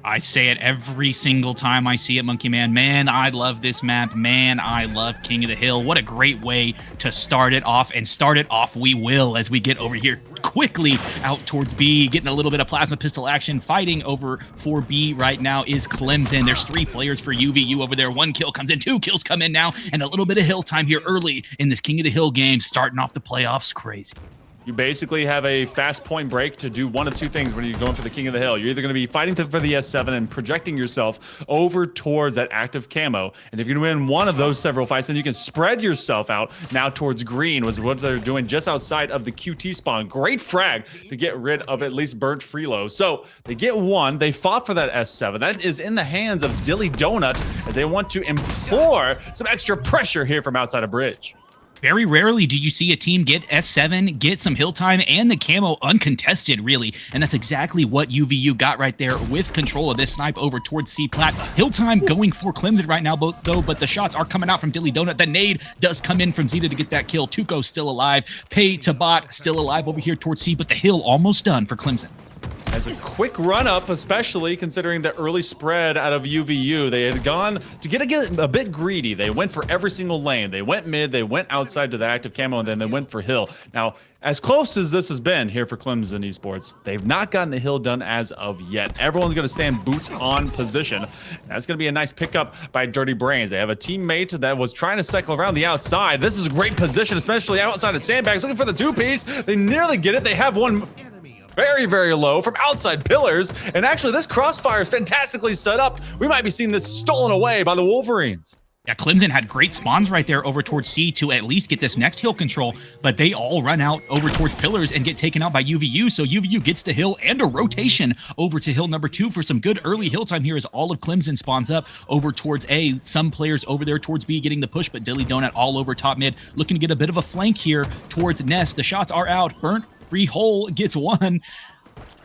I say it every single time I see it, Monkeyman. Man, I love this map. Man, I love King of the Hill. What a great way to start it off, and start it off we will as we get over here quickly out towards B, getting a little bit of plasma pistol action. Fighting over for B right now is Clemson. There's 3 players for UVU over there. 1 kill comes in, 2 kills come in now, and a little bit of hill time here early in this King of the Hill game, starting off the playoffs crazy. You basically have a fast point break to do one of 2 things when you're going for the King of the Hill. You're either going to be fighting for the S7 and projecting yourself over towards that active camo. And if you can win one of those several fights, then you can spread yourself out now towards green, was what they're doing just outside of the QT spawn. Great frag to get rid of at least burnt Freelo. So they get 1. They fought for that S7. That is in the hands of Dilly Donut as they want to implore some extra pressure here from outside of bridge. Very rarely do you see a team get S7, get some hill time, and the camo uncontested, really. And that's exactly what UVU got right there with control of this snipe over towards C-Plat. Hill time going for Clemson right now, though, but the shots are coming out from Dilly Donut. The nade does come in from Zeta to get that kill. Tuco still alive. Pay to Bot still alive over here towards C, but the hill almost done for Clemson. As a quick run-up, especially considering the early spread out of UVU, they had gone to get a bit greedy. They went for every single lane. They went mid, they went outside to the active camo, and then they went for hill. Now, as close as this has been here for Clemson Esports, they've not gotten the hill done as of yet. Everyone's going to stand boots on position. That's going to be a nice pickup by Dirty Brains. They have a teammate that was trying to cycle around the outside. This is a great position, especially outside of sandbags, looking for the 2-piece. They nearly get it. They have one very, very low from outside pillars. And actually, this crossfire is fantastically set up. We might be seeing this stolen away by the Wolverines. Yeah, Clemson had great spawns right there over towards C to at least get this next hill control, but they all run out over towards pillars and get taken out by UVU. So UVU gets the hill and a rotation over to hill number 2 for some good early hill time here as all of Clemson spawns up over towards A. Some players over there towards B getting the push, but Dilly Donut all over top mid, looking to get a bit of a flank here towards Nest. The shots are out. Burnt Free hole gets 1.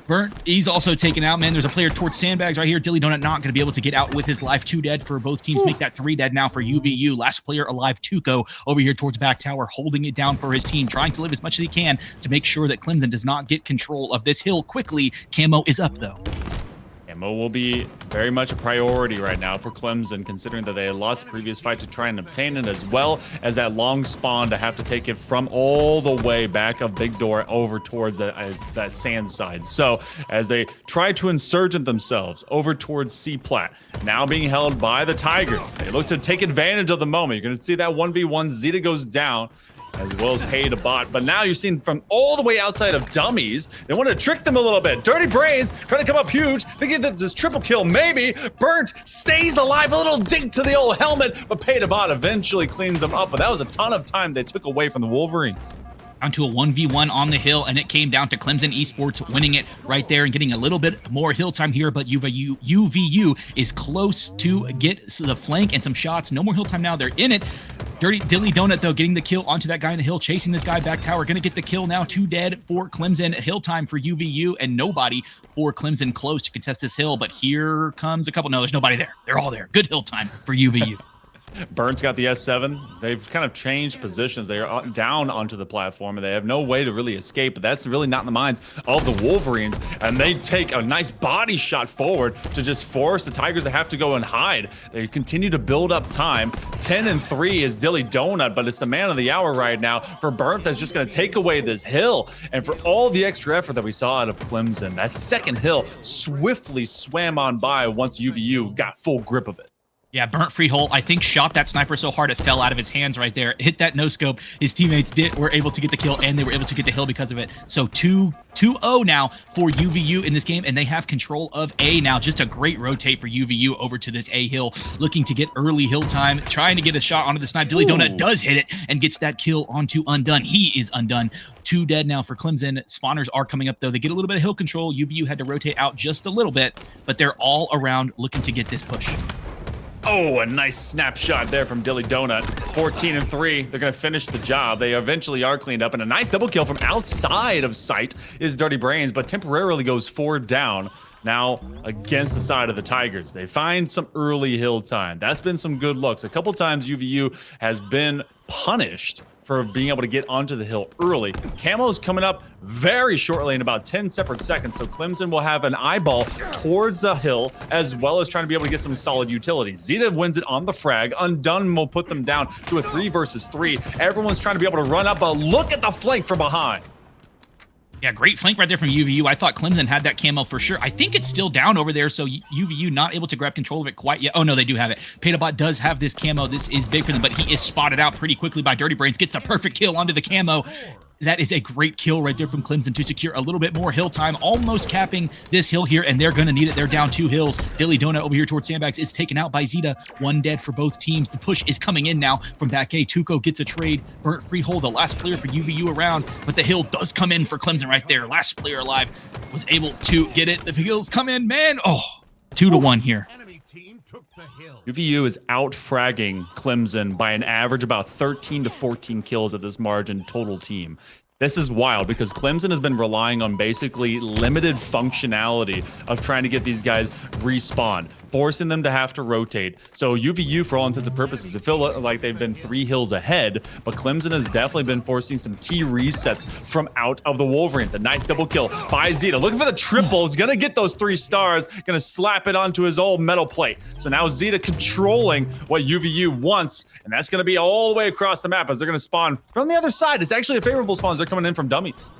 Burnt, he's also taken out, man. There's a player towards sandbags right here. Dilly Donut not going to be able to get out with his life. 2 dead for both teams. Make that 3 dead now for UVU. Last player alive, Tuco, over here towards back tower, holding it down for his team, trying to live as much as he can to make sure that Clemson does not get control of this hill quickly. Camo is up, though. Camo will be very much a priority right now for Clemson, considering that they had lost the previous fight to try and obtain it, as well as that long spawn to have to take it from all the way back of Big Door over towards that sand side. So as they try to insurgent themselves over towards C-Plat, now being held by the Tigers, they look to take advantage of the moment. You're going to see that 1v1. Zeta goes down, as well as Pay to Bot. But now you're seeing from all the way outside of dummies, they want to trick them a little bit. Dirty Brains trying to come up huge, thinking that this triple kill maybe. Burnt stays alive, a little dink to the old helmet, but Pay to Bot eventually cleans them up. But that was a ton of time they took away from the Wolverines. Down to a 1v1 on the hill, and it came down to Clemson Esports winning it right there and getting a little bit more hill time here, but UVU is close to get the flank and some shots. No more hill time now. They're in it. Dirty Dilly Donut, though, getting the kill onto that guy in the hill, chasing this guy back tower. Going to get the kill now. 2 dead for Clemson. Hill time for UVU, and nobody for Clemson close to contest this hill, but here comes a couple. No, there's nobody there. They're all there. Good hill time for UVU. Burnt's got the S7. They've kind of changed positions. They are down onto the platform, and they have no way to really escape, but that's really not in the minds of the Wolverines, and they take a nice body shot forward to just force the Tigers to have to go and hide. They continue to build up time. 10-3 is Dilly Donut, but it's the man of the hour right now for Burnt that's just going to take away this hill, and for all the extra effort that we saw out of Clemson, that second hill swiftly swam on by once UVU got full grip of it. Yeah, Burnt free hole, I think, shot that sniper so hard it fell out of his hands right there. Hit that no-scope. His teammates were able to get the kill, and they were able to get the hill because of it. So 2-0 now for UVU in this game, and they have control of A now. Just a great rotate for UVU over to this A hill, looking to get early hill time, trying to get a shot onto the snipe. Dilly Donut does hit it and gets that kill onto Undone. He is undone. 2 dead now for Clemson. Spawners are coming up, though. They get a little bit of hill control. UVU had to rotate out just a little bit, but they're all around looking to get this push. Oh, a nice snapshot there from Dilly Donut. 14-3. They're going to finish the job. They eventually are cleaned up. And a nice double kill from outside of sight is Dirty Brains, but temporarily goes 4 down. Now against the side of the Tigers. They find some early hill time. That's been some good looks. A couple times UVU has been punished for being able to get onto the hill early. Camo's coming up very shortly in about 10 separate seconds, so Clemson will have an eyeball towards the hill as well as trying to be able to get some solid utility. Zeta wins it on the frag. Undone will put them down to a 3 versus 3. Everyone's trying to be able to run up, but look at the flank from behind. Yeah, great flank right there from UVU. I thought Clemson had that camo for sure. I think it's still down over there, so UVU not able to grab control of it quite yet. Oh, no, they do have it. Petabot does have this camo. This is big for them, but he is spotted out pretty quickly by Dirty Brains. Gets the perfect kill onto the camo. That is a great kill right there from Clemson to secure a little bit more hill time, almost capping this hill here, and they're going to need it. They're down 2 hills. Dilly Donut over here towards Sandbags is taken out by Zeta. 1 dead for both teams. The push is coming in now from back A. Tuco gets a trade. Burnt Freehold, the last player for UVU around, but the hill does come in for Clemson right there. Last player alive was able to get it. The hills come in, man. Oh, 2-1 here. UVU is out-fragging Clemson by an average about 13 to 14 kills at this margin total team. This is wild because Clemson has been relying on basically limited functionality of trying to get these guys respawn, forcing them to have to rotate. So UVU, for all intents and purposes, it feels like they've been 3 hills ahead, but Clemson has definitely been forcing some key resets from out of the Wolverines. A nice double kill by Zeta. Looking for the triple. He's going to get those 3 stars, going to slap it onto his old metal plate. So now Zeta controlling what UVU wants, and that's going to be all the way across the map as they're going to spawn from the other side. It's actually a favorable spawn. They're coming in from dummies.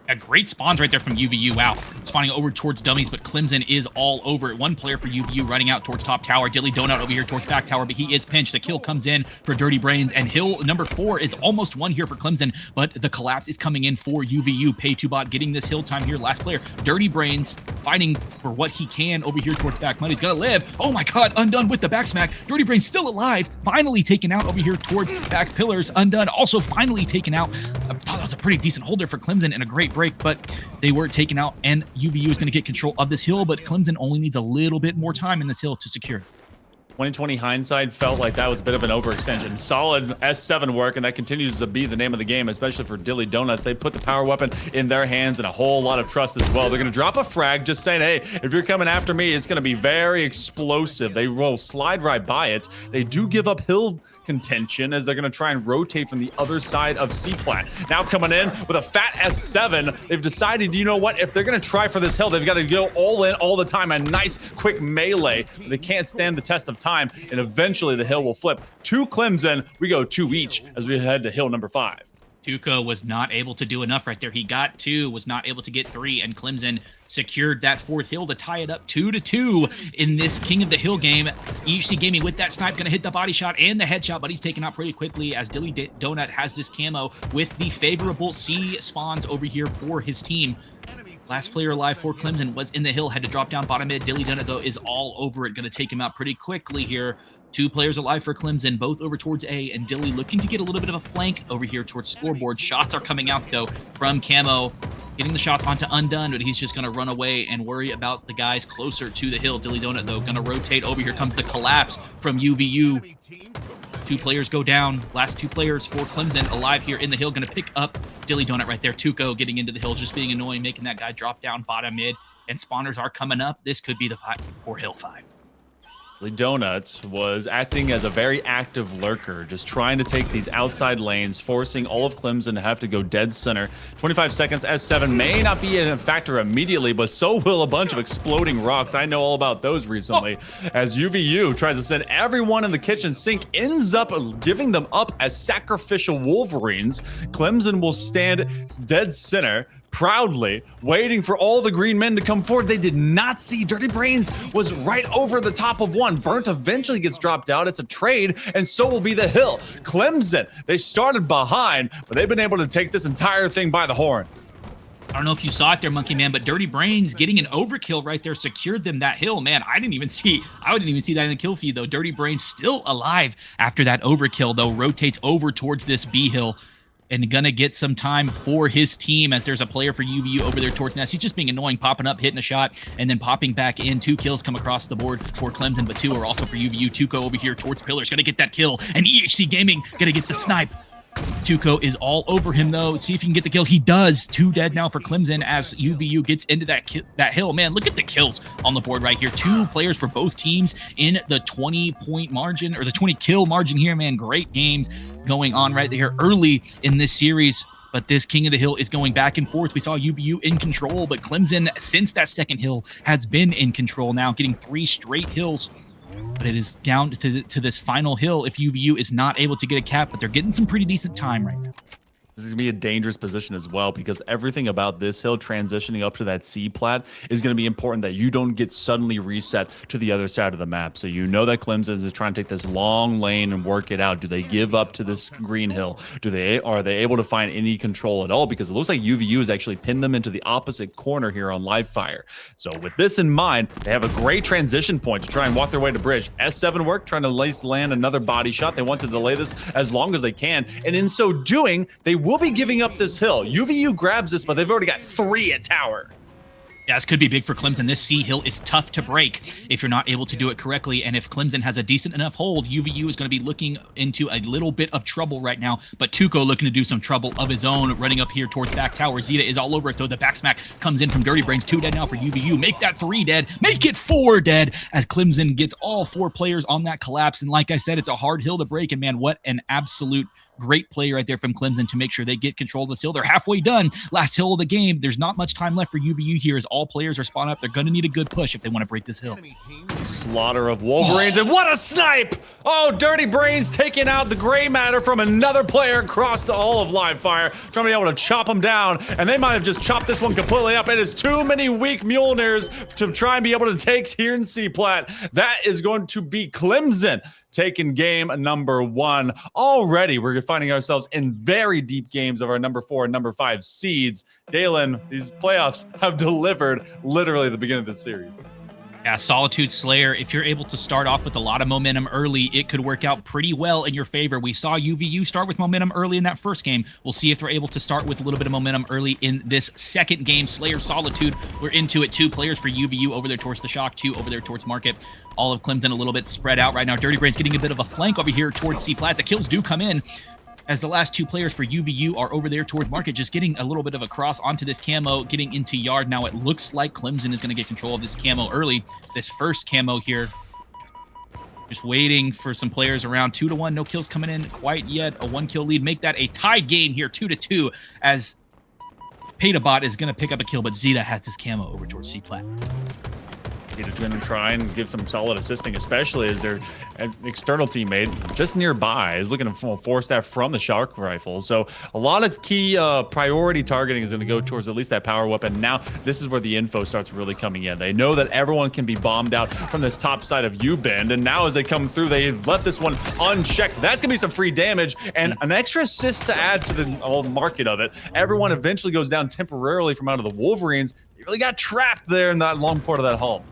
A great spawns right there from UVU. Wow. Spawning over towards dummies, but Clemson is all over it. 1 player for UVU running out towards top tower. Dilly Donut over here towards back tower, but he is pinched. The kill comes in for Dirty Brains, and hill number 4 is almost won here for Clemson, but the collapse is coming in for UVU. Pay2Bot getting this hill time here. Last player, Dirty Brains, fighting for what he can over here towards back. Money's gonna live. Oh my god, Undone with the back smack. Dirty Brains still alive. Finally taken out over here towards back pillars. Undone also finally taken out. I thought that was a pretty decent holder for Clemson and a great break, but they were taken out, and UVU is going to get control of this hill, but Clemson only needs a little bit more time in this hill to secure. 2020 hindsight felt like that was a bit of an overextension. Solid S7 work, and that continues to be the name of the game, especially for Dilly Donuts. They put the power weapon in their hands and a whole lot of trust as well. They're going to drop a frag, just saying, hey, if you're coming after me, it's going to be very explosive. They will slide right by it. They do give up hill contention as they're going to try and rotate from the other side of C-Plat. Now coming in with a fat S7, they've decided, you know what, if they're going to try for this hill, they've got to go all in all the time. A nice quick melee. They can't stand the test of time, and eventually the hill will flip to Clemson. We go 2 each as we head to hill number 5. Tuco was not able to do enough right there. He got 2, was not able to get 3, and Clemson secured that 4th hill to tie it up 2-2 in this King of the Hill game. EHC Gaming with that snipe, going to hit the body shot and the headshot, but he's taken out pretty quickly as Dilly Donut has this camo with the favorable C spawns over here for his team. Last player alive for Clemson was in the hill, had to drop down bottom mid. Dilly Donut, though, is all over it. Going to take him out pretty quickly here. 2 players alive for Clemson, both over towards A, and Dilly looking to get a little bit of a flank over here towards scoreboard. Shots are coming out, though, from Camo. Getting the shots onto Undone, but he's just going to run away and worry about the guys closer to the hill. Dilly Donut, though, going to rotate over. Here comes the collapse from UVU. 2 players go down. Last 2 players for Clemson alive here in the hill. Going to pick up Dilly Donut right there. Tuco getting into the hill, just being annoying, making that guy drop down bottom mid. And spawners are coming up. This could be the 5 for hill 5. Donuts was acting as a very active lurker, just trying to take these outside lanes, forcing all of Clemson to have to go dead center. 25 seconds, S7 may not be a factor immediately, but so will a bunch of exploding rocks. I know all about those recently. As UVU tries to send everyone in the kitchen sink, ends up giving them up as sacrificial Wolverines. Clemson will stand dead center, proudly waiting for all the green men to come forward. They did not see Dirty Brains was right over the top of one. Burnt eventually gets dropped out. It's a trade, and so will be the hill. Clemson, they started behind, but they've been able to take this entire thing by the horns. I don't know if you saw it there, Monkeyman, but Dirty Brains getting an overkill right there secured them that hill. Man, I didn't even see that in the kill feed, though. Dirty Brains still alive after that overkill, though. Rotates over towards this B hill. And gonna get some time for his team as there's a player for UVU over there towards Nest. He's just being annoying, popping up, hitting a shot, and then popping back in. 2 kills come across the board for Clemson, but 2 are also for UVU. Tuco over here towards Pillars, gonna get that kill, and EHC Gaming gonna get the snipe. Tuco is all over him, though. See if he can get the kill. He does. 2 dead now for Clemson as UVU gets into that hill. Man, look at the kills on the board right here. 2 players for both teams in the 20-point margin, or the 20-kill margin here, man. Great games. going on right there early in this series. But this King of the Hill is going back and forth. We saw UVU in control, but Clemson, since that second hill, has been in control now, getting 3 straight hills. But it is down to this final hill if UVU is not able to get a cap, but they're getting some pretty decent time right now. This is going to be a dangerous position as well, because everything about this hill transitioning up to that C plat is going to be important that you don't get suddenly reset to the other side of the map. So you know that Clemson is trying to take this long lane and work it out. Do they give up to this green hill? Are they able to find any control at all? Because it looks like UVU has actually pinned them into the opposite corner here on live fire. So with this in mind, they have a great transition point to try and walk their way to bridge. S7 work, trying to land another body shot. They want to delay this as long as they can. And in so doing, they will be giving up this hill. UVU grabs this, but they've already got 3 at tower. Yeah, this could be big for Clemson. This C hill is tough to break if you're not able to do it correctly. And if Clemson has a decent enough hold, UVU is going to be looking into a little bit of trouble right now. But Tuco looking to do some trouble of his own, running up here towards back tower. Zeta is all over it, though. The back smack comes in from Dirty Brains. 2 dead now for UVU. Make that 3 dead. Make it 4 dead as Clemson gets all 4 players on that collapse. And like I said, it's a hard hill to break. And man, what an absolute great play right there from Clemson to make sure they get control of this hill. They're halfway done. Last hill of the game. There's not much time left for UVU here as all players are spawned up. They're going to need a good push if they want to break this hill. Slaughter of Wolverines, and what a snipe! Oh, Dirty Brains taking out the gray matter from another player across all of live fire, trying to be able to chop them down, and they might have just chopped this one completely up. It is too many weak Mjolnirs to try and be able to take here in C-Plat. That is going to be Clemson taking game number 1. Already, we're finding ourselves in very deep games of our number 4 and number 5 seeds. Dalyn, these playoffs have delivered literally at the beginning of this series. Yeah, Solitude Slayer, if you're able to start off with a lot of momentum early, it could work out pretty well in your favor. We saw UVU start with momentum early in that first game. We'll see if they're able to start with a little bit of momentum early in this second game. Slayer, Solitude, we're into it. 2 players for UVU over there towards the Shock, 2 over there towards Market. All of Clemson a little bit spread out right now. Dirty Brains getting a bit of a flank over here towards C-Plat. The kills do come in as the last 2 players for UVU are over there towards Market, just getting a little bit of a cross onto this camo, getting into yard. Now it looks like Clemson is going to get control of this camo early. This first camo here, just waiting for some players around. 2-1, no kills coming in quite yet. A 1-kill lead, make that a tied game here, 2-2, as Petabot is going to pick up a kill, but Zeta has this camo over towards C-Plat. To try and try and give some solid assisting, especially as their external teammate just nearby is looking to force that from the Shark rifle. So a lot of key priority targeting is going to go towards at least that power weapon. Now this is where the info starts really coming in. They know that everyone can be bombed out from this top side of U-Bend, and now as they come through, they've left this one unchecked. That's gonna be some free damage and an extra assist to add to the whole market of it. Everyone eventually goes down temporarily from out of the Wolverines. They really got trapped there in that long part of that hull.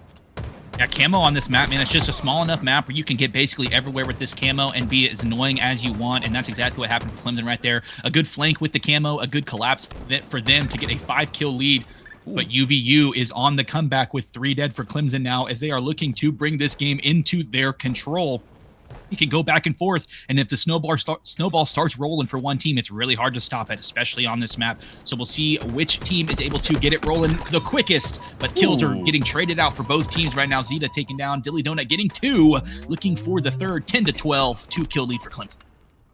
Yeah, camo on this map, man, it's just a small enough map where you can get basically everywhere with this camo and be as annoying as you want, and that's exactly what happened for Clemson right there. A good flank with the camo, a good collapse for them to get a 5-kill lead. Ooh. But UVU is on the comeback with 3 dead for Clemson now as they are looking to bring this game into their control. You can go back and forth, and if the snowball starts rolling for one team, it's really hard to stop it, especially on this map. So we'll see which team is able to get it rolling the quickest, but kills are getting traded out for both teams right now. Zeta taking down Dilly Donut, getting 2, looking for the third. 10-12, 2-kill lead for Clemson.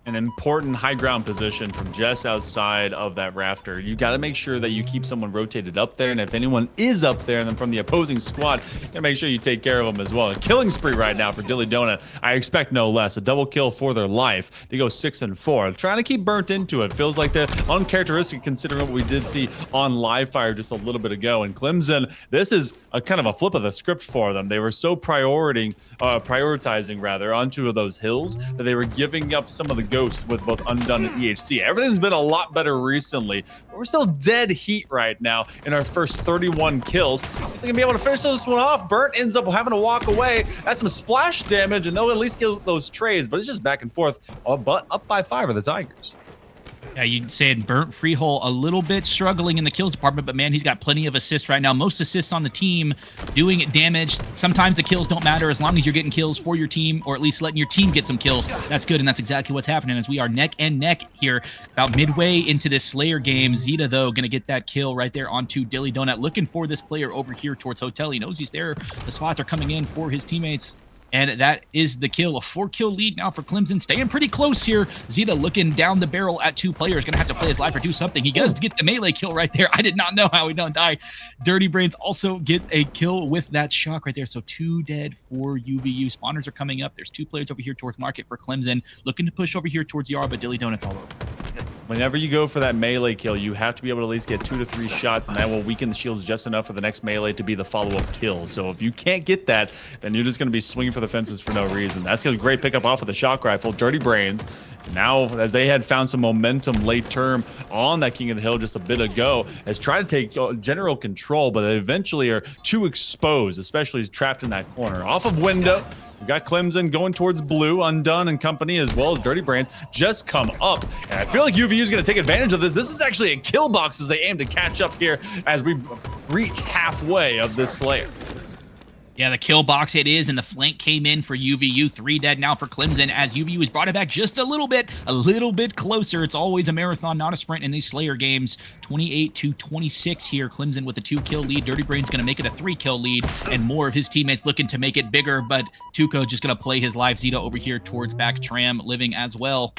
An important high ground position from just outside of that rafter. You got to make sure that you keep someone rotated up there, and if anyone is up there and then from the opposing squad, you got to make sure you take care of them as well. A killing spree right now for Dilly Donut. I expect no less. A double kill for their life. They go 6-4. Trying to keep burnt into it. Feels like they're uncharacteristic considering what we did see on live fire just a little bit ago. And Clemson, this is a kind of a flip of the script for them. They were so prioritizing rather onto those hills that they were giving up some of the ghost with both Undone and EHC. Everything's been a lot better recently, but we're still dead heat right now in our first 31 kills. So if they can be able to finish this one off, Burnt ends up having to walk away. That's some splash damage, and they'll at least get those trades, but it's just back and forth. But up by 5 are the Tigers. Yeah, you said Burnt Freehole a little bit struggling in the kills department, but man, he's got plenty of assists right now. Most assists on the team, doing damage. Sometimes the kills don't matter as long as you're getting kills for your team, or at least letting your team get some kills. That's good, and that's exactly what's happening as we are neck and neck here about midway into this Slayer game. Zeta, though, going to get that kill right there onto Dilly Donut, looking for this player over here towards Hotel. He knows he's there. The spots are coming in for his teammates. And that is the kill. A 4-kill lead now for Clemson. Staying pretty close here. Zeta looking down the barrel at 2 players. Gonna have to play his life or do something. He does get the melee kill right there. I did not know how he don't die. Dirty Brains also get a kill with that shock right there. So 2 dead for UVU. Spawners are coming up. There's 2 players over here towards Market for Clemson. Looking to push over here towards Yara, but Dilly Donut's all over. Whenever you go for that melee kill, you have to be able to at least get 2 to 3 shots, and that will weaken the shields just enough for the next melee to be the follow-up kill. So if you can't get that, then you're just going to be swinging for the fences for no reason. That's a great pickup off of the shock rifle. Dirty Brains, now as they had found some momentum late term on that King of the Hill just a bit ago, has tried to take general control, but they eventually are too exposed, especially as trapped in that corner. Off of window. We got Clemson going towards blue, Undone and company, as well as Dirty Brains just come up. And I feel like UVU is going to take advantage of this. This is actually a kill box as they aim to catch up here as we reach halfway of this Slayer. Yeah, the kill box it is, and the flank came in for UVU. 3 dead now for Clemson as UVU has brought it back just a little bit closer. It's always a marathon, not a sprint in these Slayer games. 28-26 here. Clemson with a 2-kill lead. Dirty Brain's going to make it a 3-kill lead, and more of his teammates looking to make it bigger, but Tuco just going to play his life. Zeta over here towards back. Tram living as well.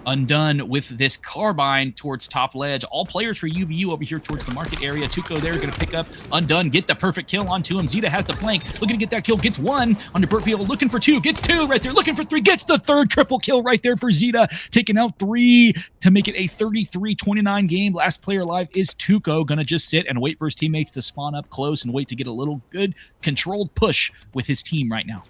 Undone with this carbine towards top ledge. All players for UVU over here towards the market area. Tuco there going to pick up Undone, get the perfect kill onto him. Zeta has the flank, looking to get that kill, gets 1 onto Burtfield, looking for 2, gets 2 right there, looking for 3, gets the 3rd triple kill right there for Zeta, taking out 3 to make it a 33-29 game. Last player alive is Tuco, going to just sit and wait for his teammates to spawn up close and wait to get a little good controlled push with his team right now.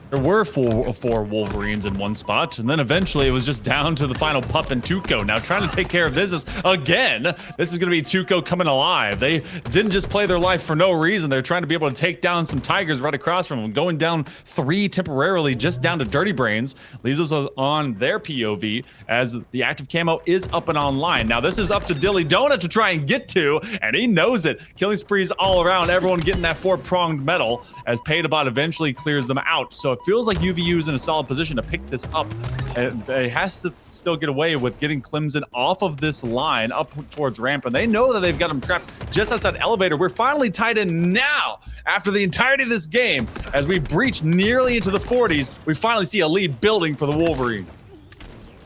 There were four Wolverines in one spot, and then eventually it was just down to the final pup and Tuco. Now trying to take care of business again. This is going to be Tuco coming alive. They didn't just play their life for no reason. They're trying to be able to take down some Tigers right across from them. Going down 3 temporarily, just down to Dirty Brains. Leaves us on their POV as the active camo is up and online. Now this is up to Dilly Donut to try and get to, and he knows it. Killing sprees all around. Everyone getting that 4-pronged medal as Paydabot eventually clears them out. So it feels like UVU is in a solid position to pick this up. And it has to still get away with getting Clemson off of this line up towards ramp. And they know that they've got him trapped just outside elevator. We're finally tied in now after the entirety of this game. As we breach nearly into the 40s, we finally see a lead building for the Wolverines.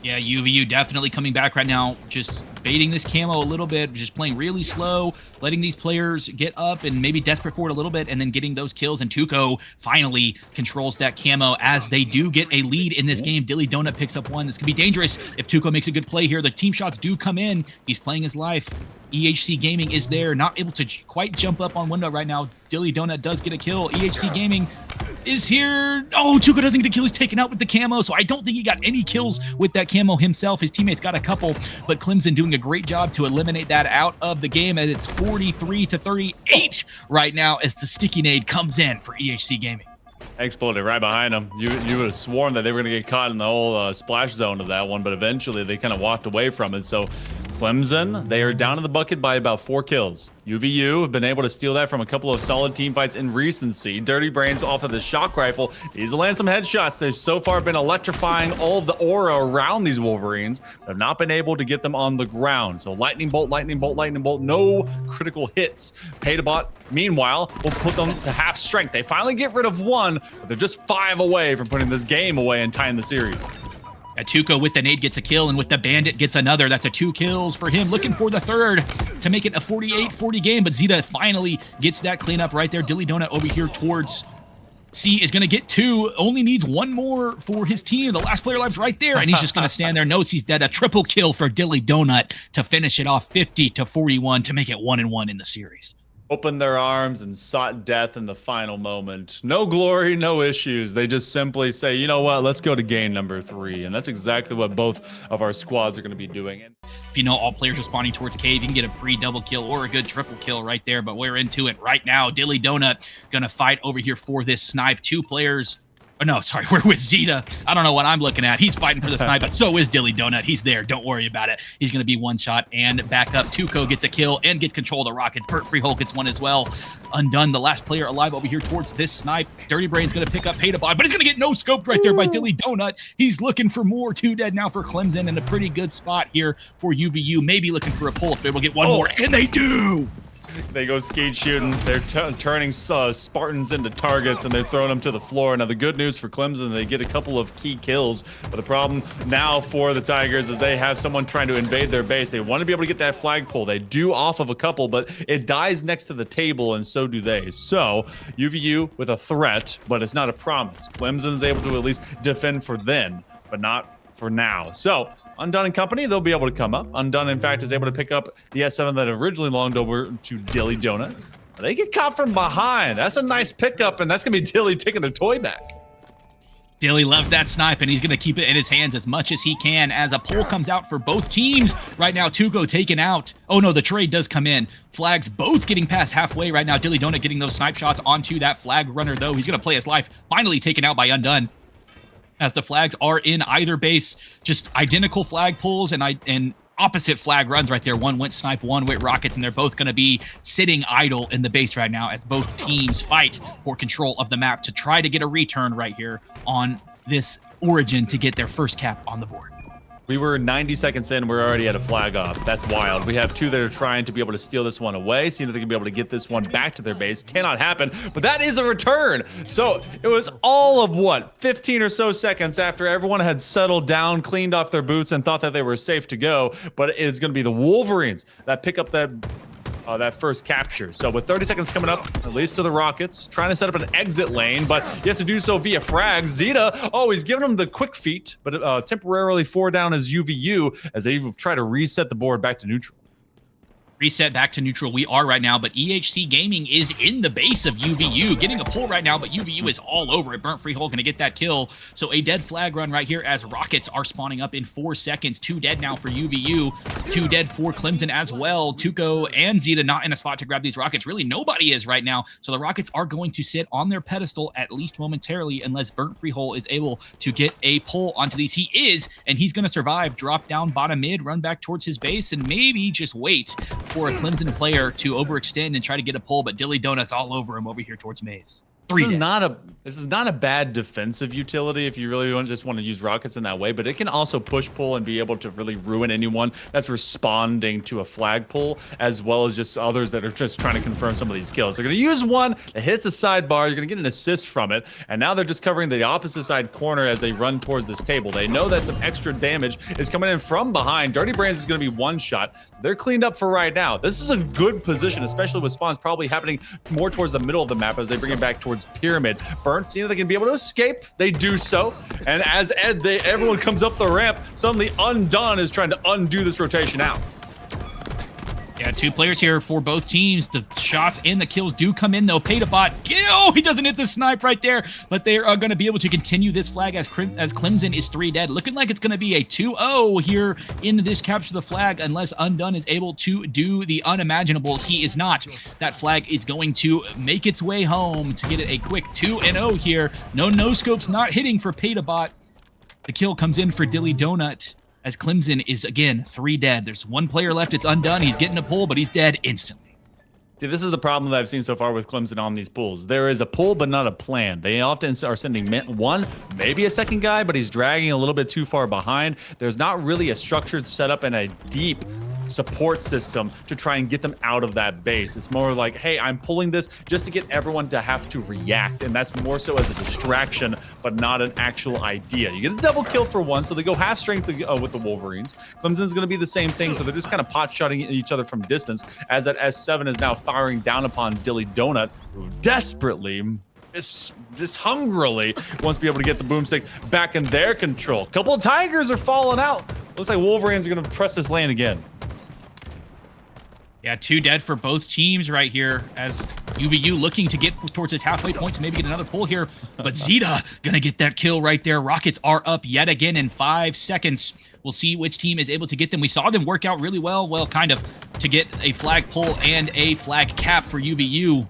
Yeah, UVU definitely coming back right now, just baiting this camo a little bit, just playing really slow, letting these players get up and maybe desperate for it a little bit, and then getting those kills. And Tuco finally controls that camo as they do get a lead in this game. Dilly Donut picks up 1. This could be dangerous if Tuco makes a good play here. The team shots do come in. He's playing his life. EHC Gaming is there, not able to quite jump up on window right now. Dilly Donut does get a kill. EHC Gaming is here. Oh, Tuco doesn't get a kill. He's taken out with the camo, so I don't think he got any kills with that camo himself. His teammates got a couple, but Clemson doing a great job to eliminate that out of the game, and it's 43-38 right now as the sticky nade comes in for EHC Gaming. Exploded right behind them. You would have sworn that they were going to get caught in the whole splash zone of that one, but eventually they kind of walked away from it. So Clemson, they are down in the bucket by about 4 kills. UVU have been able to steal that from a couple of solid team fights in recency. Dirty Brains off of the shock rifle needs to land some headshots. They've so far been electrifying all of the aura around these Wolverines, but have not been able to get them on the ground. So lightning bolt, lightning bolt, lightning bolt, no critical hits. Paydabot, meanwhile, will put them to half strength. They finally get rid of 1, but they're just 5 away from putting this game away and tying the series. Tuco with the nade gets a kill, and with the bandit gets another. That's a 2 kills for him, looking for the 3rd to make it a 48-40 game, but Zeta finally gets that cleanup right there. Dilly Donut over here towards C is going to get 2, only needs 1 more for his team. The last player alive's right there, and he's just going to stand there, knows he's dead. A triple kill for Dilly Donut to finish it off 50-41 to make it 1-1 in the series. Opened their arms and sought death in the final moment. No glory, no issues. They just simply say, you know what, let's go to game number 3. And that's exactly what both of our squads are going to be doing. If you know all players responding towards cave, you can get a free double kill or a good triple kill right there. But we're into it right now. Dilly Donut going to fight over here for this snipe. 2 players. Oh, no, sorry, we're with Zeta. I don't know what I'm looking at. He's fighting for the snipe, but so is Dilly Donut. He's there. Don't worry about it. He's going to be 1 shot and back up. Tuco gets a kill and gets control of the rockets. Burt Freehold gets 1 as well. Undone, the last player alive over here towards this snipe. Dirty Brain's going to pick up Paydabot, but he's going to get no-scoped right there by Dilly Donut. He's looking for more. 2 dead now for Clemson, and a pretty good spot here for UVU. Maybe looking for a pull to be able to get 1 more, and they do! They go skeet shooting. They're turning Spartans into targets, and they're throwing them to the floor. Now, the good news for Clemson, they get a couple of key kills. But the problem now for the Tigers is they have someone trying to invade their base. They want to be able to get that flagpole. They do off of a couple, but it dies next to the table, and so do they. So, UVU with a threat, but it's not a promise. Clemson is able to at least defend for then, but not for now. So, Undone and company, they'll be able to come up. Undone, in fact, is able to pick up the S7 that originally longed over to Dilly Donut. They get caught from behind. That's a nice pickup, and that's going to be Dilly taking their toy back. Dilly loves that snipe, and he's going to keep it in his hands as much as he can as a pull comes out for both teams. Right now, Tugo taken out. Oh, no, the trade does come in. Flags both getting past halfway right now. Dilly Donut getting those snipe shots onto that flag runner, though. He's going to play his life. Finally taken out by Undone. As the flags are in either base, just identical flag pulls and opposite flag runs right there. One went snipe, one went rockets, and they're both going to be sitting idle in the base right now as both teams fight for control of the map to try to get a return right here on this Origin to get their first cap on the board. We were 90 seconds in, we're already at a flag off. That's wild. We have two that are trying to be able to steal this one away, seeing if they can be able to get this one back to their base. Cannot happen, but that is a return. So it was all of what, 15 or so seconds after everyone had settled down, cleaned off their boots, and thought that they were safe to go. But it's going to be the Wolverines that pick up that first capture. So with 30 seconds coming up, at least to the Rockets, trying to set up an exit lane, but you have to do so via frags. Zeta, he's giving them the quick feet, but temporarily 4 down as UVU as they try to reset the board back to neutral. Reset back to neutral we are right now, but EHC Gaming is in the base of UVU, getting a pull right now, but UVU is all over it. Burnt Freehold going to get that kill. So a dead flag run right here as Rockets are spawning up in 4 seconds. 2 dead now for UVU, 2 dead for Clemson as well. Tuco and Zeta not in a spot to grab these Rockets. Really, nobody is right now. So the Rockets are going to sit on their pedestal at least momentarily unless Burnt Freehold is able to get a pull onto these. He is, and he's going to survive. Drop down bottom mid, run back towards his base, and maybe just wait for a Clemson player to overextend and try to get a pull, but Dilly Donut's all over him over here towards Maze. This is not a bad defensive utility if you really want to use rockets in that way, but it can also push pull and be able to really ruin anyone that's responding to a flag pull, as well as just others that are just trying to confirm some of these kills. They're going to use one that hits the sidebar. You're going to get an assist from it, and now they're just covering the opposite side corner as they run towards this table. They know that some extra damage is coming in from behind. Dirty Brands is going to be one shot, so they're cleaned up for right now. This is a good position, especially with spawns probably happening more towards the middle of the map as they bring it back towards Pyramid. Burnt, seeing if they can be able to escape, they do so. And as everyone comes up the ramp, suddenly Undone is trying to undo this rotation out. Yeah, 2 players here for both teams. The shots and the kills do come in, though. Paydabot, he doesn't hit the snipe right there, but they are going to be able to continue this flag as Clemson is 3 dead. Looking like it's going to be a 2-0 here in this capture the flag unless Undone is able to do the unimaginable. He is not. That flag is going to make its way home to get it a quick 2-0 here. No scopes not hitting for Paydabot. The kill comes in for Dilly Donut, as Clemson is, again, 3 dead. There's 1 player left. It's Undone. He's getting a pull, but he's dead instantly. See, this is the problem that I've seen so far with Clemson on these pulls. There is a pull, but not a plan. They often are sending one, maybe a second guy, but he's dragging a little bit too far behind. There's not really a structured setup and a deep support system to try and get them out of that base. It's more like, hey, I'm pulling this just to get everyone to have to react, and that's more so as a distraction, but not an actual idea. You get a double kill for 1, so they go half strength with the Wolverines. Clemson's going to be the same thing, so they're just kind of pot-shotting each other from distance, as that S7 is now firing down upon Dilly Donut, who desperately, just hungrily wants to be able to get the boomstick back in their control. A couple of Tigers are falling out. Looks like Wolverines are going to press this lane again. Yeah, 2 dead for both teams right here as UVU looking to get towards its halfway point to maybe get another pull here. But Zeta going to get that kill right there. Rockets are up yet again in 5 seconds. We'll see which team is able to get them. We saw them work out really well, kind of, to get a flag pull and a flag cap for UVU.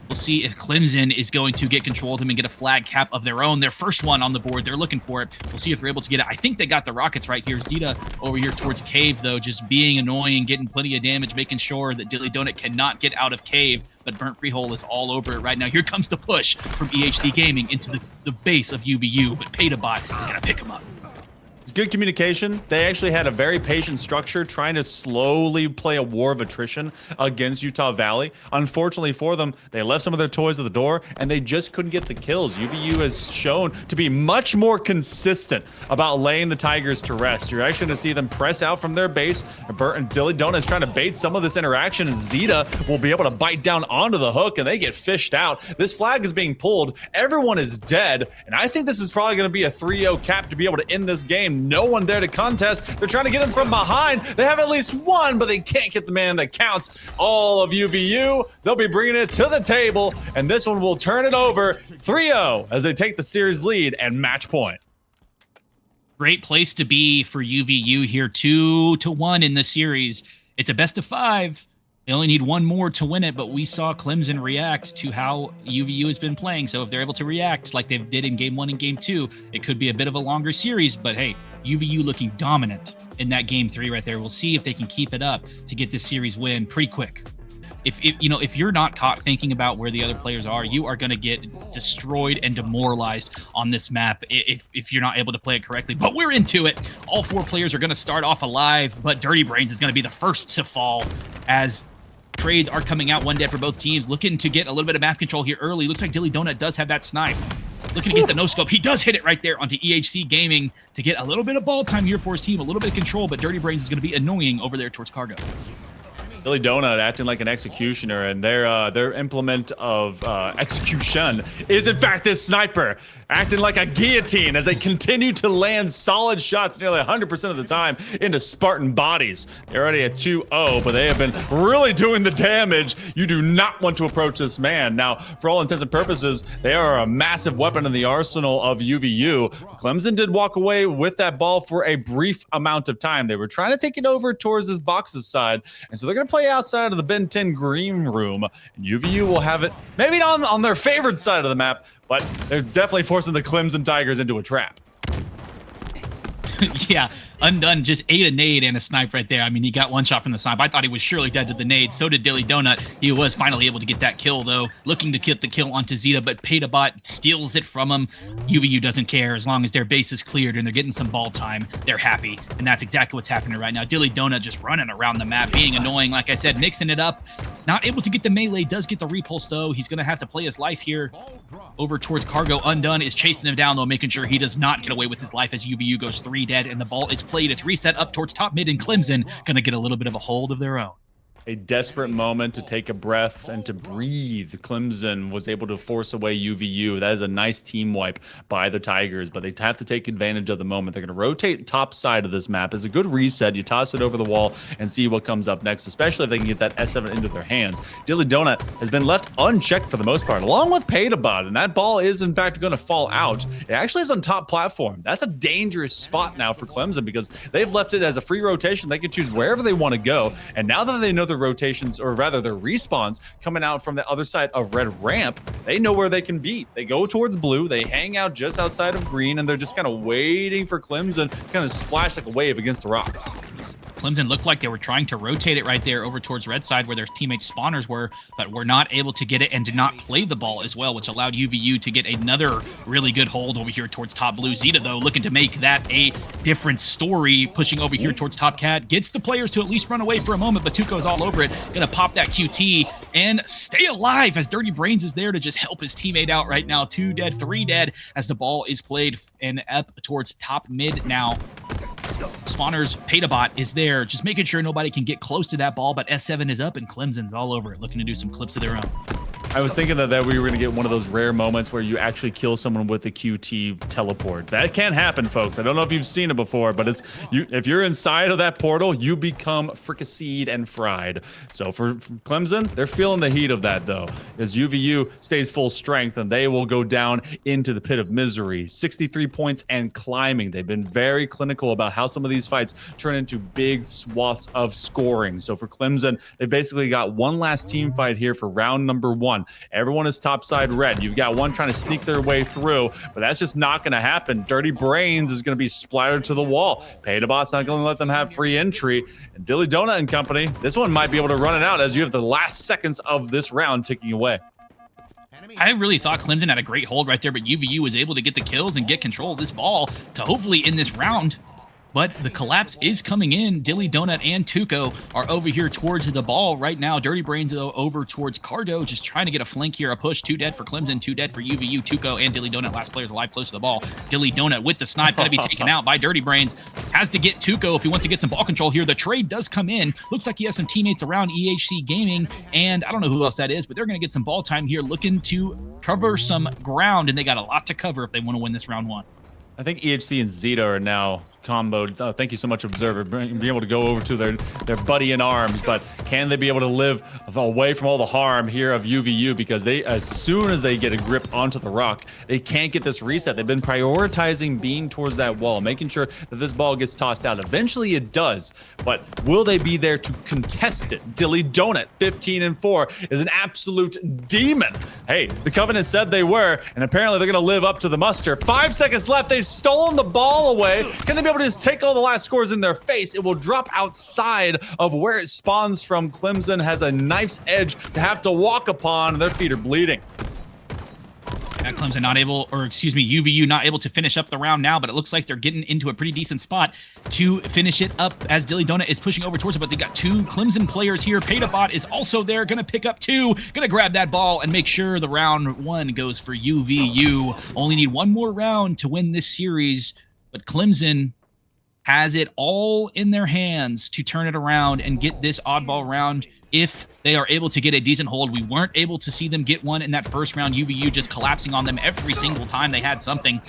We'll see if Clemson is going to get control of them and get a flag cap of their own. Their first one on the board. They're looking for it. We'll see if they're able to get it. I think they got the Rockets right here. Zeta over here towards Cave, though, just being annoying, getting plenty of damage, making sure that Dilly Donut cannot get out of Cave. But Burnt Freehold is all over it right now. Here comes the push from EHC Gaming into the base of UVU. But Paydabot is going to pick him up. It's good communication. They actually had a very patient structure trying to slowly play a war of attrition against Utah Valley. Unfortunately for them, they left some of their toys at the door and they just couldn't get the kills. UVU has shown to be much more consistent about laying the Tigers to rest. You're actually going to see them press out from their base. Bert and Dalyn Donut is trying to bait some of this interaction, and Zeta will be able to bite down onto the hook and they get fished out. This flag is being pulled. Everyone is dead, and I think this is probably going to be a 3-0 cap to be able to end this game. No one there to contest. They're trying to get him from behind. They have at least one, but they can't get the man that counts. All of UVU, they'll be bringing it to the table, and this one will turn it over 3-0 as they take the series lead and match point. Great place to be for UVU here, 2-1 in the series. It's a best of 5. They only need one more to win it, but we saw Clemson react to how UVU has been playing. So if they're able to react like they did in Game 1 and Game 2, it could be a bit of a longer series. But hey, UVU looking dominant in that Game 3 right there. We'll see if they can keep it up to get this series win pretty quick. If you're not caught thinking about where the other players are, you are going to get destroyed and demoralized on this map if you're not able to play it correctly. But we're into it. All 4 players are going to start off alive, but Dirty Brains is going to be the first to fall as trades are coming out. 1 dead for both teams. Looking to get a little bit of map control here early. Looks like Dalyn Donut does have that snipe. Looking to get the no-scope. He does hit it right there onto EHC Gaming to get a little bit of ball time here for his team. A little bit of control, but Dirty Brains is going to be annoying over there towards Cargo. Dalyn Donut acting like an executioner, and their implement of execution is in fact this sniper acting like a guillotine as they continue to land solid shots nearly 100% of the time into Spartan bodies. They're already at 2-0, but they have been really doing the damage. You do not want to approach this man. Now, for all intents and purposes, they are a massive weapon in the arsenal of UVU. Clemson did walk away with that ball for a brief amount of time. They were trying to take it over towards this box's side, and so they're going to play outside of the Ben 10 green room, and UVU will have it maybe not on their favorite side of the map, but they're definitely forcing the Clemson Tigers into a trap. Yeah, Undone just ate a nade and a snipe right there. I mean, he got one shot from the snipe. I thought he was surely dead to the nade. So did Dalyn Donut. He was finally able to get that kill, though. Looking to get the kill onto Zeta, but Petabot steals it from him. UVU doesn't care. As long as their base is cleared and they're getting some ball time, they're happy. And that's exactly what's happening right now. Dalyn Donut just running around the map, being annoying. Like I said, mixing it up. Not able to get the melee. Does get the repulse, though. He's going to have to play his life here. Over towards Cargo. Undone is chasing him down, though, making sure he does not get away with his life as UVU goes 3 dead, and the ball is played. It's reset up towards top mid, and Clemson going to get a little bit of a hold of their own. A desperate moment to take a breath and to breathe. Clemson was able to force away UVU. That is a nice team wipe by the Tigers, but they have to take advantage of the moment. They're going to rotate top side of this map. It's a good reset. You toss it over the wall and see what comes up next, especially if they can get that S7 into their hands. Dalyn Donut has been left unchecked for the most part, along with Petabot, and that ball is in fact going to fall out. It actually is on top platform. That's a dangerous spot now for Clemson because they've left it as a free rotation. They can choose wherever they want to go, and now that they know their rotations, or rather their respawns coming out from the other side of red ramp, they know where they can be. They go towards blue, they hang out just outside of green, and they're just kind of waiting for Clemson to kind of splash like a wave against the rocks. Clemson looked like they were trying to rotate it right there over towards red side where their teammates spawners were, but were not able to get it and did not play the ball as well, which allowed UVU to get another really good hold over here towards top blue. Zeta, though, looking to make that a different story, pushing over here towards top cat, gets the players to at least run away for a moment, but Tuco's all over it, gonna pop that QT and stay alive as Dirty Brains is there to just help his teammate out right now. 2 dead, 3 dead as the ball is played and up towards top mid now. Spawners, Petabot is there, just making sure nobody can get close to that ball, but S7 is up and Clemson's all over it, looking to do some clips of their own. I was thinking that we were going to get one of those rare moments where you actually kill someone with a QT teleport. That can happen, folks. I don't know if you've seen it before, but if you're inside of that portal, you become fricasseed and fried. So for Clemson, they're feeling the heat of that, though, as UVU stays full strength, and they will go down into the pit of misery. 63 points and climbing. They've been very clinical about how some of these fights turn into big swaths of scoring. So for Clemson, they basically got one last team fight here for round number 1. Everyone is topside red. You've got one trying to sneak their way through, but that's just not going to happen. Dirty Brains is going to be splattered to the wall. Petabot's not going to let them have free entry. And Dalyn Donut and company, this one might be able to run it out as you have the last seconds of this round ticking away. I really thought Clemson had a great hold right there, but UVU was able to get the kills and get control of this ball to hopefully end this round. But the collapse is coming in. Dilly Donut and Tuco are over here towards the ball right now. Dirty Brains over towards Cargo, just trying to get a flank here, a push. 2 dead for Clemson, 2 dead for UVU. Tuco and Dilly Donut, last players alive close to the ball. Dilly Donut with the snipe, going to be taken out by Dirty Brains. Has to get Tuco if he wants to get some ball control here. The trade does come in. Looks like he has some teammates around EHC Gaming, and I don't know who else that is, but they're going to get some ball time here, looking to cover some ground, and they got a lot to cover if they want to win this round 1. I think EHC and Zeta are now comboed. Oh, thank you so much, Observer. Being able to go over to their buddy in arms, but can they be able to live away from all the harm here of UVU? Because they, as soon as they get a grip onto the rock, they can't get this reset. They've been prioritizing being towards that wall, making sure that this ball gets tossed out. Eventually it does, but will they be there to contest it? Dilly Donut, 15-4, is an absolute demon. Hey, the Covenant said they were, and apparently they're going to live up to the muster. 5 seconds left. They've stolen the ball away. Can they be able to just take all the last scores in their face? It will drop outside of where it spawns from. Clemson has a knife's edge to have to walk upon. Their feet are bleeding. Yeah, Clemson not able, or excuse me, UVU not able to finish up the round now, but it looks like they're getting into a pretty decent spot to finish it up as Dilly Donut is pushing over towards it, but they got 2 Clemson players here. Petabot is also there, gonna pick up 2, gonna grab that ball and make sure the round 1 goes for UVU. Only need 1 more round to win this series, but Clemson has it all in their hands to turn it around and get this oddball round if they are able to get a decent hold. We weren't able to see them get one in that first round. UVU just collapsing on them every single time they had something.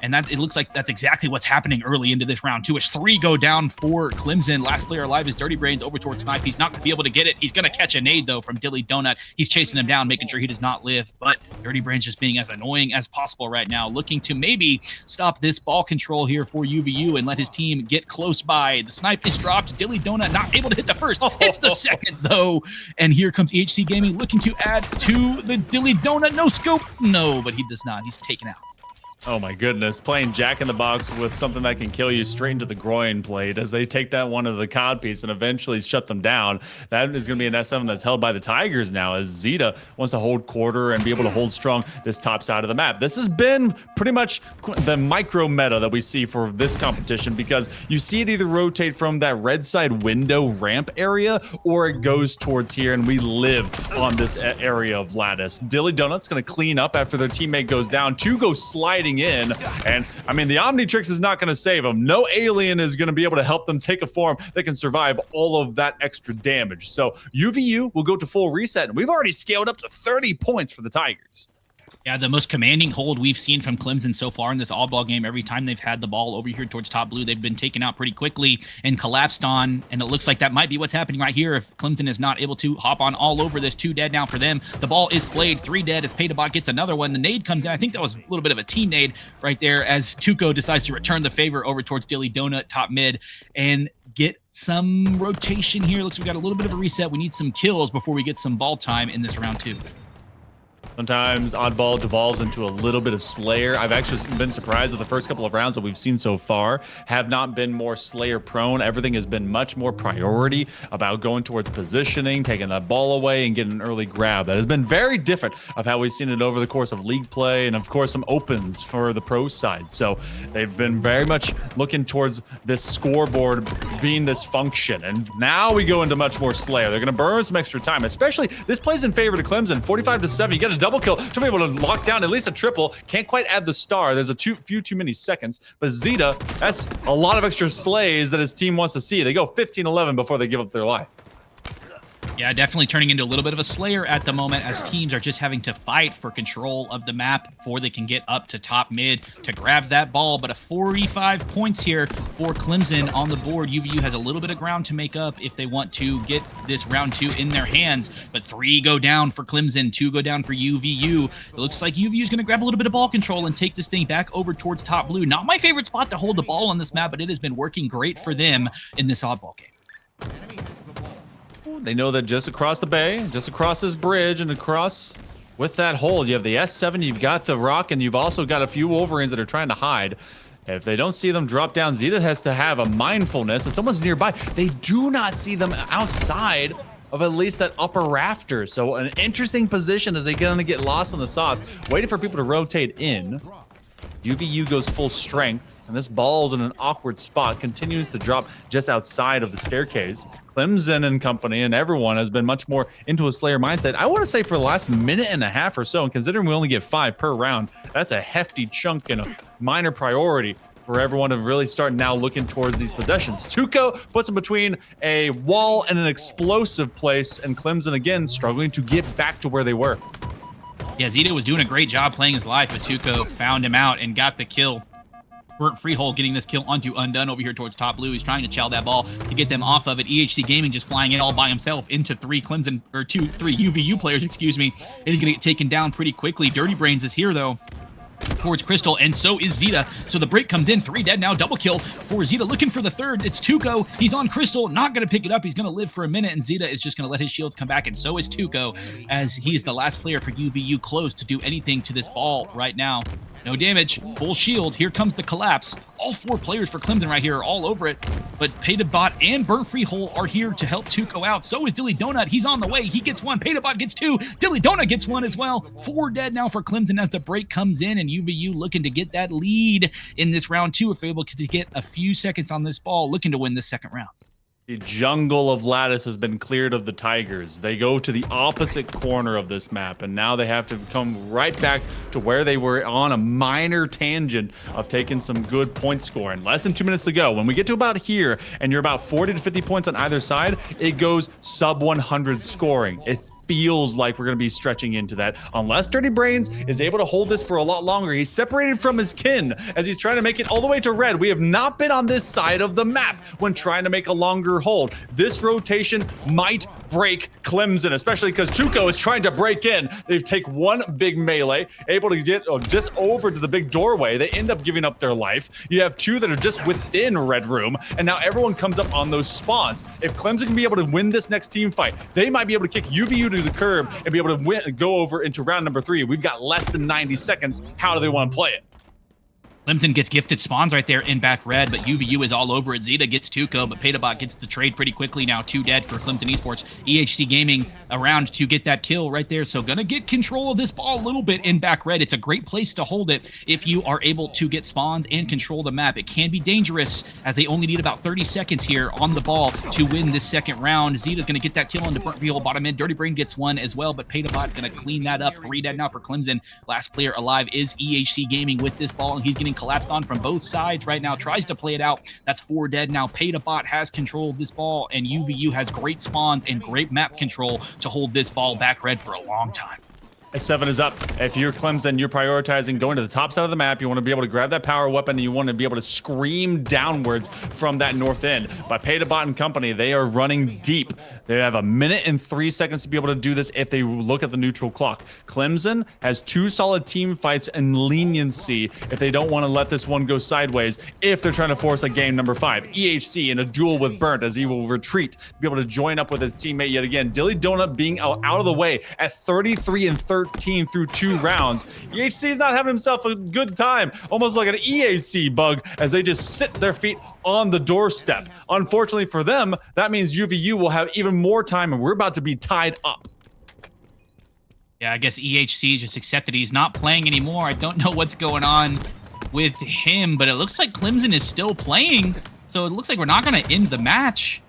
And that, it looks like that's exactly what's happening early into this round, too. As 3 go down for Clemson. Last player alive is Dirty Brains over towards Snipe. He's not going to be able to get it. He's going to catch a nade, though, from Dilly Donut. He's chasing him down, making sure he does not live. But Dirty Brains just being as annoying as possible right now, looking to maybe stop this ball control here for UVU and let his team get close by. The Snipe is dropped. Dilly Donut not able to hit the first. Hits the second, though. And here comes EHC Gaming looking to add to the Dilly Donut. No scope. No, but he does not. He's taken out. Oh my goodness, playing Jack in the Box with something that can kill you straight into the groin plate as they take that one of the cod piece and eventually shut them down. That is going to be an S7 that's held by the Tigers now, as Zeta wants to hold quarter and be able to hold strong this top side of the map. This has been pretty much the micro meta that we see for this competition, because you see it either rotate from that red side window ramp area or it goes towards here, and we live on this area of lattice. Dilly Donut's going to clean up after their teammate goes down. 2 go sliding in, and I mean, the Omnitrix is not going to save them. No alien is going to be able to help them take a form that can survive all of that extra damage. So UVU will go to full reset, and we've already scaled up to 30 points for the Tigers. Yeah, the most commanding hold we've seen from Clemson so far in this all-ball game. Every time they've had the ball over here towards top blue, they've been taken out pretty quickly and collapsed on, and it looks like that might be what's happening right here if Clemson is not able to hop on all over this. 2 dead now for them. The ball is played. 3 dead as Petabot gets another one. The nade comes in. I think that was a little bit of a team nade right there as Tuco decides to return the favor over towards Dilly Donut top mid and get some rotation here. Looks like we got a little bit of a reset. We need some kills before we get some ball time in this round 2. Sometimes Oddball devolves into a little bit of Slayer. I've actually been surprised that the first couple of rounds that we've seen so far have not been more Slayer prone. Everything has been much more priority about going towards positioning, taking that ball away, and getting an early grab. That has been very different of how we've seen it over the course of league play and, of course, some opens for the pro side. So they've been very much looking towards this scoreboard being this function. And now we go into much more Slayer. They're going to burn some extra time, especially this plays in favor to Clemson. 45-7. You get a double kill to be able to lock down at least a triple. Can't quite add the star. There's a few too many seconds. But Zeta, that's a lot of extra slays that his team wants to see. They go 15-11 before they give up their life. Yeah, definitely turning into a little bit of a Slayer at the moment as teams are just having to fight for control of the map before they can get up to top mid to grab that ball. But a 45 points here for Clemson on the board. UVU has a little bit of ground to make up if they want to get this round 2 in their hands. But 3 go down for Clemson, 2 go down for UVU. It looks like UVU is going to grab a little bit of ball control and take this thing back over towards top blue. Not my favorite spot to hold the ball on this map, but it has been working great for them in this oddball game. They know that just across the bay, just across this bridge and across with that hold, you have the S7, you've got the rock, and you've also got a few Wolverines that are trying to hide. If they don't see them drop down, Zeta has to have a mindfulness that someone's nearby. They do not see them outside of at least that upper rafter. So an interesting position as they gonna get lost in the sauce, waiting for people to rotate in. UVU goes full strength, and this ball's in an awkward spot, continues to drop just outside of the staircase. Clemson and company and everyone has been much more into a Slayer mindset. I want to say for the last minute and a half or so, and considering we only get 5 per round, that's a hefty chunk and a minor priority for everyone to really start now looking towards these possessions. Tuco puts them between a wall and an explosive place, and Clemson again struggling to get back to where they were. Yeah, Zeta was doing a great job playing his life, but Tuco found him out and got the kill. Burnt Freehold getting this kill onto Undone over here towards top blue. He's trying to chow that ball to get them off of it. EHC Gaming just flying in all by himself into 3 UVU players, excuse me. And he's going to get taken down pretty quickly. Dirty Brains is here, though, towards Crystal, and so is Zeta. So the break comes in, 3 dead now, double kill for Zeta, looking for the third. It's Tuco. He's on Crystal, not going to pick it up. He's going to live for a minute, and Zeta is just going to let his shields come back, and so is Tuco, as he's the last player for UVU close to do anything to this ball right now. No damage, full shield. Here comes the collapse. All 4 players for Clemson right here are all over it, but Paydabot and Burnt Freehole are here to help Tuco out. So is Dilly Donut. He's on the way. He gets 1. Paydabot gets 2. Dilly Donut gets 1 as well. 4 dead now for Clemson as the break comes in, and UVU looking to get that lead in this round 2 if they're able to get a few seconds on this ball, looking to win this second round. The jungle of Lattice has been cleared of the Tigers. They go to the opposite corner of this map, and now they have to come right back to where they were on a minor tangent of taking some good point scoring. Less than 2 minutes to go. When we get to about here, and you're about 40 to 50 points on either side, it goes sub 100 scoring. It feels like we're going to be stretching into that unless Dirty Brains is able to hold this for a lot longer. He's separated from his kin as he's trying to make it all the way to red. We have not been on this side of the map when trying to make a longer hold. This rotation might break Clemson, especially because Tuco is trying to break in. They take 1 big melee, able to get just over to the big doorway. They end up giving up their life. You have 2 that are just within red room, and now everyone comes up on those spawns. If Clemson can be able to win this next team fight, they might be able to kick UVU to the curb and be able to go over into round number 3. We've got less than 90 seconds. How do they want to play it? Clemson gets gifted spawns right there in back red, but UVU is all over it. Zeta gets Tuco, but Paydabot gets the trade pretty quickly now. 2 dead for Clemson Esports. EHC Gaming around to get that kill right there, so gonna get control of this ball a little bit in back red. It's a great place to hold it if you are able to get spawns and control the map. It can be dangerous as they only need about 30 seconds here on the ball to win this second round. Zeta's gonna get that kill into Burnt Freehold bottom mid. Dirty Brain gets 1 as well, but Paydabot gonna clean that up. 3 dead now for Clemson. Last player alive is EHC Gaming with this ball, and he's getting collapsed on from both sides right now. Tries to play it out. That's 4 dead now. Paydabot has control of this ball, and UVU has great spawns and great map control to hold this ball back red for a long time. 7 is up. If you're Clemson, you're prioritizing going to the top side of the map. You want to be able to grab that power weapon, and you want to be able to scream downwards from that north end. By Paydabot and company, they are running deep. They have 1 minute and 3 seconds to be able to do this if they look at the neutral clock. Clemson has 2 solid team fights and leniency if they don't want to let this one go sideways, if they're trying to force a game number 5. EHC in a duel with Burnt as he will retreat to be able to join up with his teammate yet again. Dilly Donut being out of the way at 33 and 13 through 2 rounds. EHC is not having himself a good time, almost like an EAC bug as they just sit their feet on the doorstep. Unfortunately for them, that means UVU will have even more time, and we're about to be tied up. Yeah, I guess EHC just accepted he's not playing anymore. I don't know what's going on with him, but it looks like Clemson is still playing, so it looks like we're not going to end the match.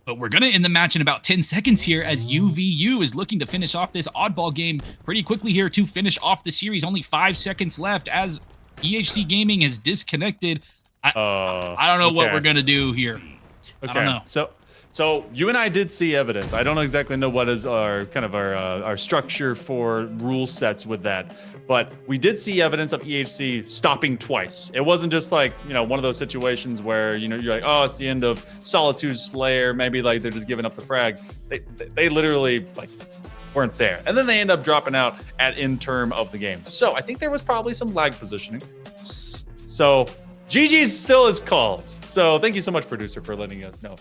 But we're going to end the match in about 10 seconds here as UVU is looking to finish off this oddball game pretty quickly here to finish off the series. Only 5 seconds left as EHC Gaming has disconnected. I don't know what we're going to do here. I don't know. So you and I did see evidence. I don't exactly know what is our kind of our structure for rule sets with that, but we did see evidence of EHC stopping twice. It wasn't just like, you know, one of those situations where, you know, you're like, oh, it's the end of Solitude Slayer. Maybe like they're just giving up the frag. They literally like weren't there, and then they end up dropping out at end term of the game. So I think there was probably some lag positioning. So GG's still is called. So thank you so much, producer, for letting us know.